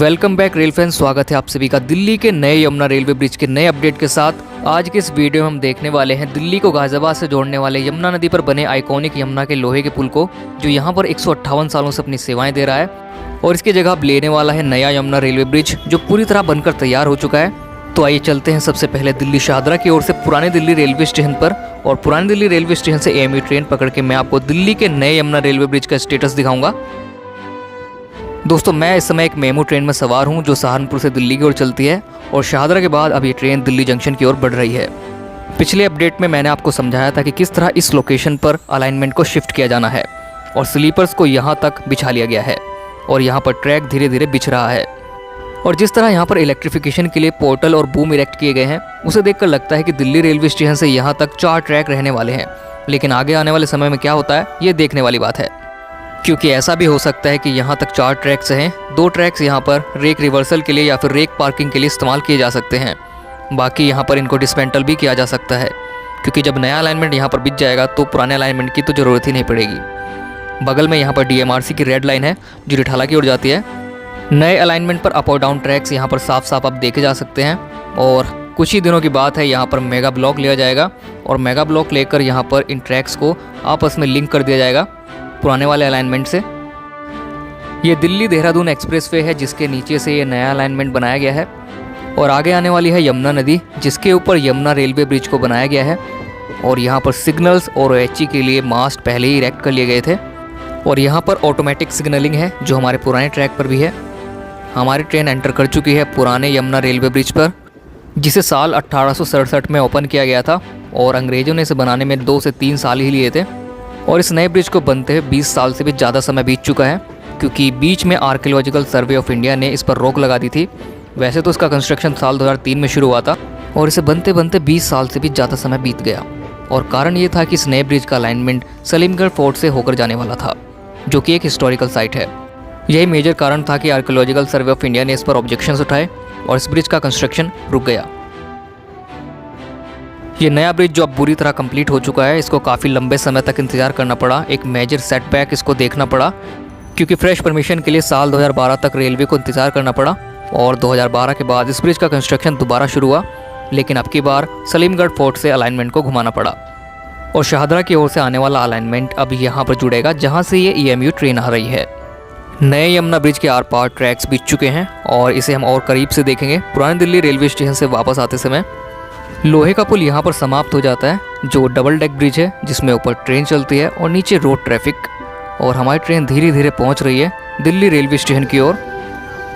Welcome back rail fan. स्वागत है आप सभी का दिल्ली के नए यमुना रेलवे ब्रिज के नए अपडेट के साथ। आज के इस वीडियो में हम देखने वाले हैं दिल्ली को गाजियाबाद से जोड़ने वाले यमुना नदी पर बने आइकॉनिक यमुना के लोहे के पुल को, जो यहां पर 158 सालों से अपनी सेवाएं दे रहा है। और इसकी जगह अब लेने वाला है नया यमुना रेलवे ब्रिज, जो पूरी तरह बनकर तैयार हो चुका है। तो आइए चलते हैं सबसे पहले दिल्ली शाहदरा की ओर से पुराने दिल्ली रेलवे स्टेशन पर, और पुराने दिल्ली रेलवे स्टेशन से एएमयू ट्रेन पकड़ के मैं आपको दिल्ली के नए यमुना रेलवे ब्रिज का स्टेटस दिखाऊंगा। दोस्तों, मैं इस समय एक मेमू ट्रेन में सवार हूं जो सहारनपुर से दिल्ली की ओर चलती है, और शाहदरा के बाद अब ये ट्रेन दिल्ली जंक्शन की ओर बढ़ रही है। पिछले अपडेट में मैंने आपको समझाया था कि किस तरह इस लोकेशन पर अलाइनमेंट को शिफ्ट किया जाना है, और स्लीपर्स को यहाँ तक बिछा लिया गया है, और यहाँ पर ट्रैक धीरे धीरे बिछ रहा है। और जिस तरह यहाँ पर इलेक्ट्रिफिकेशन के लिए पोर्टल और बूम इरेक्ट किए गए हैं, उसे देखकर लगता है कि दिल्ली रेलवे स्टेशन से यहाँ तक 4 ट्रैक रहने वाले हैं। लेकिन आगे आने वाले समय में क्या होता है, ये देखने वाली बात है, क्योंकि ऐसा भी हो सकता है कि यहाँ तक 4 ट्रैक्स हैं। 2 ट्रैक्स यहाँ पर रेक रिवर्सल के लिए या फिर रेक पार्किंग के लिए इस्तेमाल किए जा सकते हैं। बाकी यहाँ पर इनको डिसमेंटल भी किया जा सकता है, क्योंकि जब नया अलाइनमेंट यहाँ पर बिछ जाएगा तो पुराने अलाइनमेंट की तो ज़रूरत ही नहीं पड़ेगी। बगल में यहाँ पर डीएमआरसी की रेड लाइन है जो रिठाला की ओर जाती है। नए अलाइनमेंट पर अप और डाउन ट्रैक्स यहाँ पर साफ साफ आप देखे जा सकते हैं। और कुछ ही दिनों की बात है, यहाँ पर मेगा ब्लॉक लिया जाएगा, और मेगा ब्लॉक लेकर यहाँ पर इन ट्रैक्स को आपस में लिंक कर दिया जाएगा पुराने वाले अलाइनमेंट से। ये दिल्ली देहरादून एक्सप्रेसवे है जिसके नीचे से ये नया अलाइनमेंट बनाया गया है, और आगे आने वाली है यमुना नदी जिसके ऊपर यमुना रेलवे ब्रिज को बनाया गया है। और यहाँ पर सिग्नल्स और OHE के लिए मास्ट पहले ही इरेक्ट कर लिए गए थे, और यहाँ पर ऑटोमेटिक सिग्नलिंग है जो हमारे पुराने ट्रैक पर भी है। हमारी ट्रेन एंटर कर चुकी है पुराने यमुना रेलवे ब्रिज पर, जिसे साल 1867 में ओपन किया गया था, और अंग्रेज़ों ने इसे बनाने में 2 से 3 साल ही लिए थे। और इस नए ब्रिज को बनते हुए 20 साल से भी ज़्यादा समय बीत चुका है, क्योंकि बीच में आर्कियोलॉजिकल सर्वे ऑफ इंडिया ने इस पर रोक लगा दी थी। वैसे तो इसका कंस्ट्रक्शन साल 2003 में शुरू हुआ था, और इसे बनते बनते 20 साल से भी ज़्यादा समय बीत गया। और कारण ये था कि इस नए ब्रिज का अलाइनमेंट सलीमगढ़ फोर्ट से होकर जाने वाला था, जो कि एक हिस्टोरिकल साइट है। यही मेजर कारण था कि आर्कियोलॉजिकल सर्वे ऑफ इंडिया ने इस पर ऑब्जेक्शंस उठाए और इस ब्रिज का कंस्ट्रक्शन रुक गया। ये नया ब्रिज जो अब बुरी तरह कंप्लीट हो चुका है, इसको काफ़ी लंबे समय तक इंतजार करना पड़ा। एक मेजर सेटबैक इसको देखना पड़ा, क्योंकि फ्रेश परमिशन के लिए साल 2012 तक रेलवे को इंतजार करना पड़ा, और 2012 के बाद इस ब्रिज का कंस्ट्रक्शन दोबारा शुरू हुआ। लेकिन अब की बार सलीमगढ़ फोर्ट से अलाइनमेंट को घुमाना पड़ा, और शाहदरा की ओर से आने वाला अलाइनमेंट अब यहाँ पर जुड़ेगा जहाँ से ये EMU ट्रेन आ रही है। नए यमुना ब्रिज के आर पार ट्रैक्स बीत चुके हैं, और इसे हम और करीब से देखेंगे। पुराने दिल्ली रेलवे स्टेशन से वापस आते समय लोहे का पुल यहाँ पर समाप्त हो जाता है, जो डबल डेक ब्रिज है जिसमें ऊपर ट्रेन चलती है और नीचे रोड ट्रैफिक। और हमारी ट्रेन धीरे धीरे पहुँच रही है दिल्ली रेलवे स्टेशन की ओर।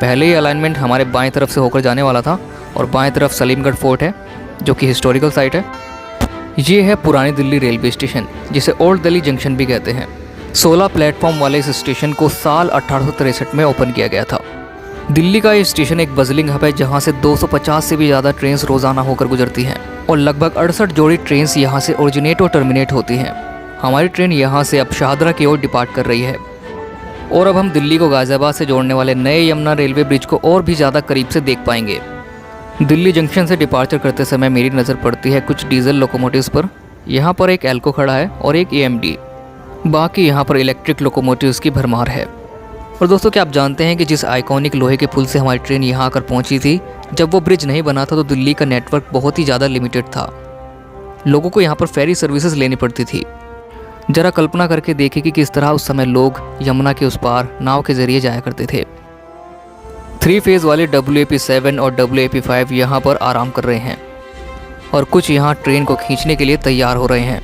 पहले ही अलाइनमेंट हमारे बाएं तरफ से होकर जाने वाला था, और बाएं तरफ सलीमगढ़ फोर्ट है जो कि हिस्टोरिकल साइट है। ये है पुरानी दिल्ली रेलवे स्टेशन, जिसे ओल्ड दिल्ली जंक्शन भी कहते हैं। 16 प्लेटफॉर्म वाले इस स्टेशन को साल 1863 में ओपन किया गया था। दिल्ली का ये स्टेशन एक बजलिंग हब है जहाँ से 250 से भी ज़्यादा ट्रेन रोज़ाना होकर गुजरती हैं, और लगभग 68 जोड़ी ट्रेन यहाँ से ओरिजिनेट और टर्मिनेट होती हैं। हमारी ट्रेन यहाँ से अब शाहदरा की ओर डिपार्ट कर रही है, और अब हम दिल्ली को गाजियाबाद से जोड़ने वाले नए यमुना रेलवे ब्रिज को और भी ज़्यादा करीब से देख पाएंगे। दिल्ली जंक्शन से डिपार्चर करते समय मेरी नज़र पड़ती है कुछ डीजल लोकोमोटिव्स पर। यहाँ पर एक एल्को खड़ा है और एक AMD। बाकी यहाँ पर इलेक्ट्रिक लोकोमोटिव्स की भरमार है। और दोस्तों, क्या आप जानते हैं कि जिस आइकॉनिक लोहे के पुल से हमारी ट्रेन यहाँ आकर पहुँची थी, जब वो ब्रिज नहीं बना था तो दिल्ली का नेटवर्क बहुत ही ज़्यादा लिमिटेड था। लोगों को यहाँ पर फेरी सर्विसेज लेनी पड़ती थी। जरा कल्पना करके देखें कि किस तरह उस समय लोग यमुना के उस पार नाव के जरिए जाया करते थे। 3 फेज़ वाले WAP7 और WAP5 यहाँ पर आराम कर रहे हैं, और कुछ यहाँ ट्रेन को खींचने के लिए तैयार हो रहे हैं।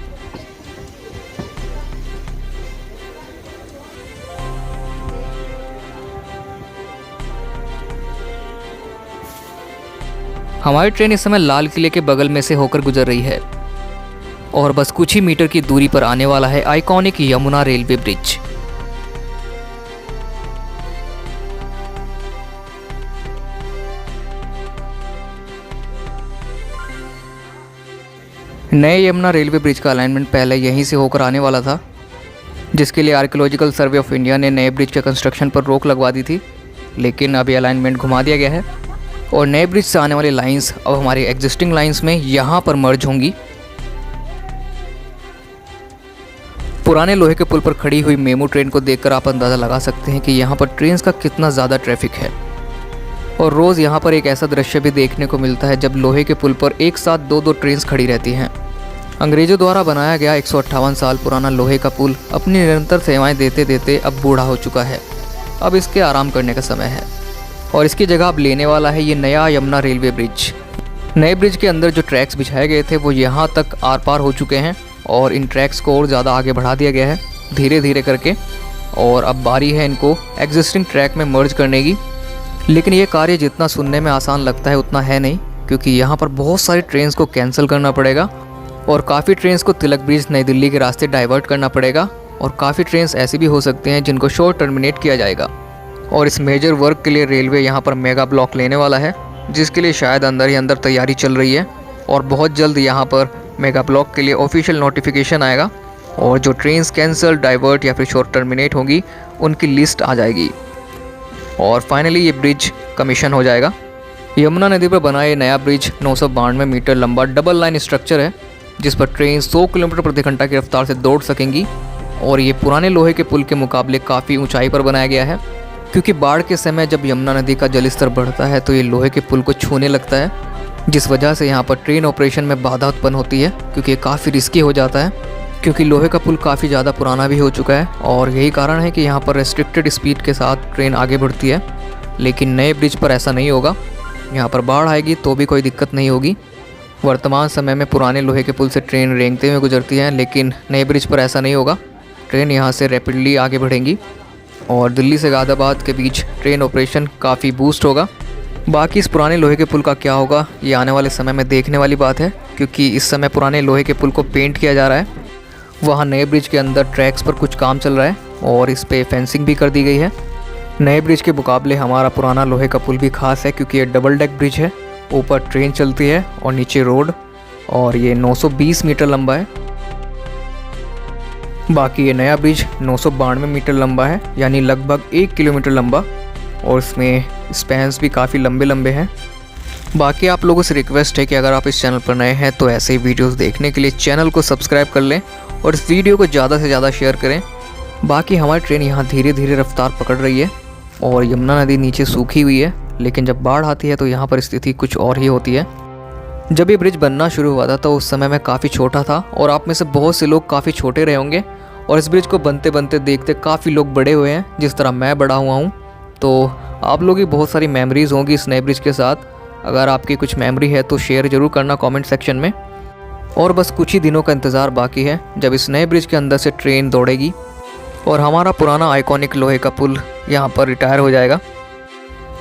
हमारी ट्रेन इस समय लाल किले के बगल में से होकर गुजर रही है, और बस कुछ ही मीटर की दूरी पर आने वाला है आइकॉनिक यमुना रेलवे ब्रिज। नए यमुना रेलवे ब्रिज का अलाइनमेंट पहले यहीं से होकर आने वाला था, जिसके लिए आर्कियोलॉजिकल सर्वे ऑफ इंडिया ने नए ब्रिज के कंस्ट्रक्शन पर रोक लगवा दी थी। लेकिन अभी अलाइनमेंट घुमा दिया गया है, और नए ब्रिज से आने वाली लाइंस अब हमारी एग्जिस्टिंग लाइंस में यहाँ पर मर्ज होंगी। पुराने लोहे के पुल पर खड़ी हुई मेमू ट्रेन को देखकर आप अंदाज़ा लगा सकते हैं कि यहाँ पर ट्रेन का कितना ज़्यादा ट्रैफिक है। और रोज़ यहाँ पर एक ऐसा दृश्य भी देखने को मिलता है जब लोहे के पुल पर एक साथ दो दो ट्रेन्स खड़ी रहती हैं। अंग्रेज़ों द्वारा बनाया गया 158 साल पुराना लोहे का पुल अपनी निरंतर सेवाएं देते देते अब बूढ़ा हो चुका है। अब इसके आराम करने का समय है और इसकी जगह अब लेने वाला है ये नया यमुना रेलवे ब्रिज। नए ब्रिज के अंदर जो ट्रैक्स बिछाए गए थे वो यहाँ तक आर पार हो चुके हैं और इन ट्रैक्स को और ज़्यादा आगे बढ़ा दिया गया है धीरे धीरे करके, और अब बारी है इनको एग्जिस्टिंग ट्रैक में मर्ज करने की। लेकिन ये कार्य जितना सुनने में आसान लगता है उतना है नहीं, क्योंकि यहाँ पर बहुत सारी ट्रेन्स को कैंसिल करना पड़ेगा और काफ़ी ट्रेन्स को तिलक ब्रिज नई दिल्ली के रास्ते डाइवर्ट करना पड़ेगा और काफ़ी ट्रेन्स ऐसी भी हो सकती हैं जिनको शॉर्ट टर्मिनेट किया जाएगा। और इस मेजर वर्क के लिए रेलवे यहाँ पर मेगा ब्लॉक लेने वाला है, जिसके लिए शायद अंदर ही अंदर तैयारी चल रही है और बहुत जल्द यहाँ पर मेगा ब्लॉक के लिए ऑफिशियल नोटिफिकेशन आएगा और जो ट्रेन्स कैंसिल, डाइवर्ट या फिर शॉर्ट टर्मिनेट होंगी उनकी लिस्ट आ जाएगी और फाइनली ये ब्रिज कमीशन हो जाएगा। यमुना नदी पर बना ये नया ब्रिज 992 मीटर लंबा डबल लाइन स्ट्रक्चर है, जिस पर ट्रेन 100 किलोमीटर प्रति घंटा की रफ्तार से दौड़ सकेंगी और ये पुराने लोहे के पुल के मुकाबले काफ़ी ऊंचाई पर बनाया गया है, क्योंकि बाढ़ के समय जब यमुना नदी का जलस्तर बढ़ता है तो ये लोहे के पुल को छूने लगता है, जिस वजह से यहाँ पर ट्रेन ऑपरेशन में बाधा उत्पन्न होती है, क्योंकि ये काफ़ी रिस्की हो जाता है, क्योंकि लोहे का पुल काफ़ी ज़्यादा पुराना भी हो चुका है और यही कारण है कि यहाँ पर रेस्ट्रिक्टेड स्पीड के साथ ट्रेन आगे बढ़ती है। लेकिन नए ब्रिज पर ऐसा नहीं होगा, यहाँ पर बाढ़ आएगी तो भी कोई दिक्कत नहीं होगी। वर्तमान समय में पुराने लोहे के पुल से ट्रेन रेंगते हुए गुजरती हैं, लेकिन नए ब्रिज पर ऐसा नहीं होगा। ट्रेन यहाँ से रैपिडली आगे बढ़ेंगी और दिल्ली से गाज़ियाबाद के बीच ट्रेन ऑपरेशन काफ़ी बूस्ट होगा। बाकी इस पुराने लोहे के पुल का क्या होगा ये आने वाले समय में देखने वाली बात है, क्योंकि इस समय पुराने लोहे के पुल को पेंट किया जा रहा है। वहाँ नए ब्रिज के अंदर ट्रैक्स पर कुछ काम चल रहा है और इस पे फेंसिंग भी कर दी गई है। नए ब्रिज के मुकाबले हमारा पुराना लोहे का पुल भी खास है, क्योंकि ये डबल डेक ब्रिज है, ऊपर ट्रेन चलती है और नीचे रोड, और ये 920 मीटर लंबा है। बाकी ये नया ब्रिज 992 मीटर लंबा है, यानी लगभग 1 किलोमीटर लंबा, और इसमें स्पैन्स भी काफ़ी लंबे लंबे हैं। बाकी आप लोगों से रिक्वेस्ट है कि अगर आप इस चैनल पर नए हैं तो ऐसे ही वीडियोस देखने के लिए चैनल को सब्सक्राइब कर लें और इस वीडियो को ज़्यादा से ज़्यादा शेयर करें। बाकी हमारी ट्रेन यहाँ धीरे धीरे रफ्तार पकड़ रही है और यमुना नदी नीचे सूखी हुई है, लेकिन जब बाढ़ आती है तो यहाँ पर स्थिति कुछ और ही होती है। जब ये ब्रिज बनना शुरू हुआ था तो उस समय मैं काफ़ी छोटा था और आप में से बहुत से लोग काफ़ी छोटे रहे होंगे, और इस ब्रिज को बनते बनते देखते काफ़ी लोग बड़े हुए हैं, जिस तरह मैं बड़ा हुआ हूँ। तो आप लोगों की बहुत सारी मेमोरीज़ होंगी इस नए ब्रिज के साथ। अगर आपकी कुछ मेमोरी है तो शेयर ज़रूर करना कमेंट सेक्शन में। और बस कुछ ही दिनों का इंतज़ार बाकी है जब इस नए ब्रिज के अंदर से ट्रेन दौड़ेगी और हमारा पुराना आइकॉनिक लोहे का पुल यहाँ पर रिटायर हो जाएगा।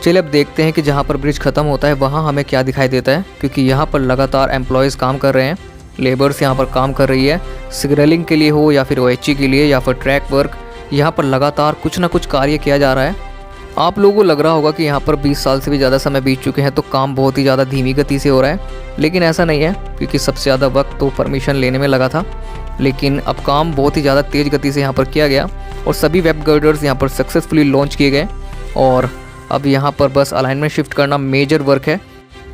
चलिए अब देखते हैं कि जहाँ पर ब्रिज ख़त्म होता है वहाँ हमें क्या दिखाई देता है, क्योंकि यहाँ पर लगातार एम्प्लॉयज़ काम कर रहे हैं, लेबर्स यहाँ पर काम कर रही है, सिग्नलिंग के लिए हो या फिर OHE के लिए या फिर ट्रैक वर्क, यहाँ पर लगातार कुछ ना कुछ कार्य किया जा रहा है। आप लोगों को लग रहा होगा कि यहाँ पर 20 साल से भी ज़्यादा समय बीत चुके हैं तो काम बहुत ही ज़्यादा धीमी गति से हो रहा है, लेकिन ऐसा नहीं है, क्योंकि सबसे ज़्यादा वक्त तो परमिशन लेने में लगा था। लेकिन अब काम बहुत ही ज़्यादा तेज़ गति से यहाँ पर किया गया और सभी वेब गर्डर्स यहाँ पर सक्सेसफुली लॉन्च किए गए। और अब यहाँ पर बस अलाइनमेंट शिफ्ट करना मेजर वर्क है,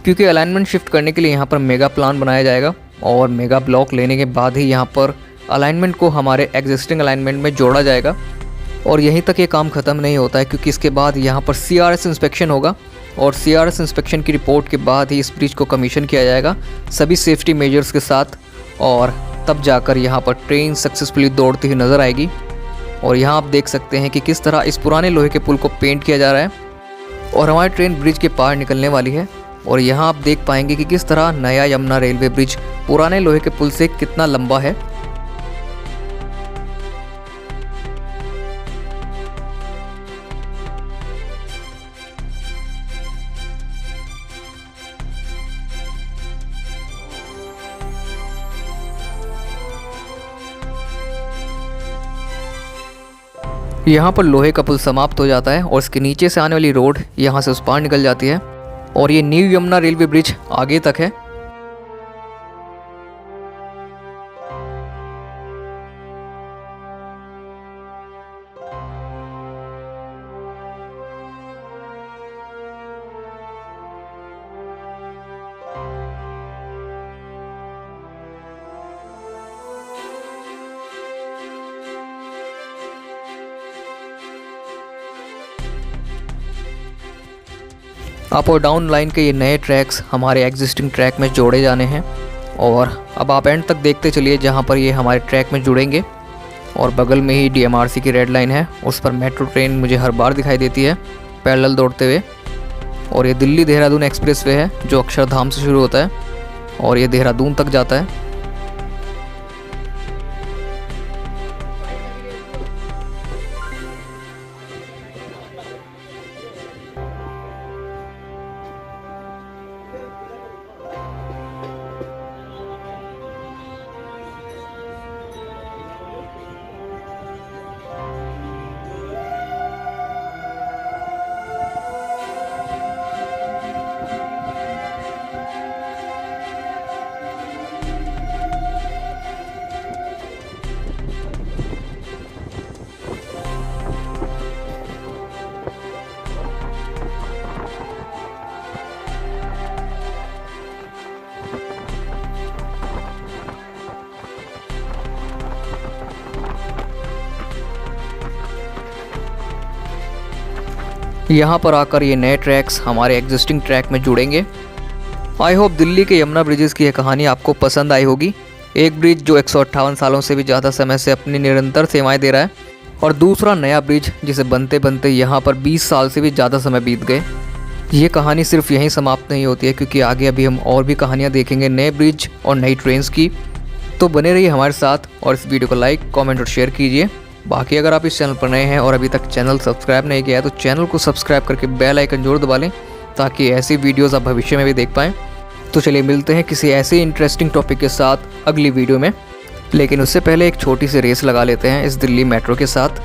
क्योंकि अलाइनमेंट शिफ्ट करने के लिए यहाँ पर मेगा प्लान बनाया जाएगा और मेगा ब्लॉक लेने के बाद ही यहाँ पर अलाइनमेंट को हमारे एग्जिस्टिंग अलाइनमेंट में जोड़ा जाएगा। और यहीं तक ये काम ख़त्म नहीं होता है, क्योंकि इसके बाद यहाँ पर CRS इंस्पेक्शन होगा और CRS इंस्पेक्शन की रिपोर्ट के बाद ही इस ब्रिज को कमीशन किया जाएगा सभी सेफ्टी मेजर्स के साथ, और तब जाकर यहाँ पर ट्रेन सक्सेसफुली दौड़ती हुई नज़र आएगी। और यहाँ आप देख सकते हैं कि किस तरह इस पुराने लोहे के पुल को पेंट किया जा रहा है और हमारी ट्रेन ब्रिज के पार निकलने वाली है। और यहाँ आप देख पाएंगे कि किस तरह नया यमुना रेलवे ब्रिज पुराने लोहे के पुल से कितना लंबा है। यहाँ पर लोहे का पुल समाप्त हो जाता है और इसके नीचे से आने वाली रोड यहाँ से उस पार निकल जाती है और ये न्यू यमुना रेलवे ब्रिज आगे तक है। अप और डाउन लाइन के ये नए ट्रैक्स हमारे एग्जिस्टिंग ट्रैक में जोड़े जाने हैं और अब आप एंड तक देखते चलिए जहाँ पर ये हमारे ट्रैक में जुड़ेंगे। और बगल में ही DMRC की रेड लाइन है, उस पर मेट्रो ट्रेन मुझे हर बार दिखाई देती है पैरेलल दौड़ते हुए। और ये दिल्ली देहरादून एक्सप्रेसवे है जो अक्षरधाम से शुरू होता है और ये देहरादून तक जाता है। यहाँ पर आकर ये नए ट्रैक्स हमारे एग्जिस्टिंग ट्रैक में जुड़ेंगे। आई होप दिल्ली के यमुना ब्रिजेस की यह कहानी आपको पसंद आई होगी। एक ब्रिज जो 158 सालों से भी ज़्यादा समय से अपनी निरंतर सेवाएं दे रहा है और दूसरा नया ब्रिज जिसे बनते बनते यहाँ पर 20 साल से भी ज़्यादा समय बीत गए। ये कहानी सिर्फ यहीं समाप्त नहीं होती है क्योंकि आगे अभी हम और भी कहानियाँ देखेंगे नए ब्रिज और नई ट्रेन्स की। तो बने रहिए हमारे साथ और इस वीडियो को लाइक, कमेंट और शेयर कीजिए। बाकी अगर आप इस चैनल पर नए हैं और अभी तक चैनल सब्सक्राइब नहीं किया है तो चैनल को सब्सक्राइब करके बेल आइकन जरूर दबा लें ताकि ऐसी वीडियोस आप भविष्य में भी देख पाएँ। तो चलिए मिलते हैं किसी ऐसे इंटरेस्टिंग टॉपिक के साथ अगली वीडियो में, लेकिन उससे पहले एक छोटी सी रेस लगा लेते हैं इस दिल्ली मेट्रो के साथ।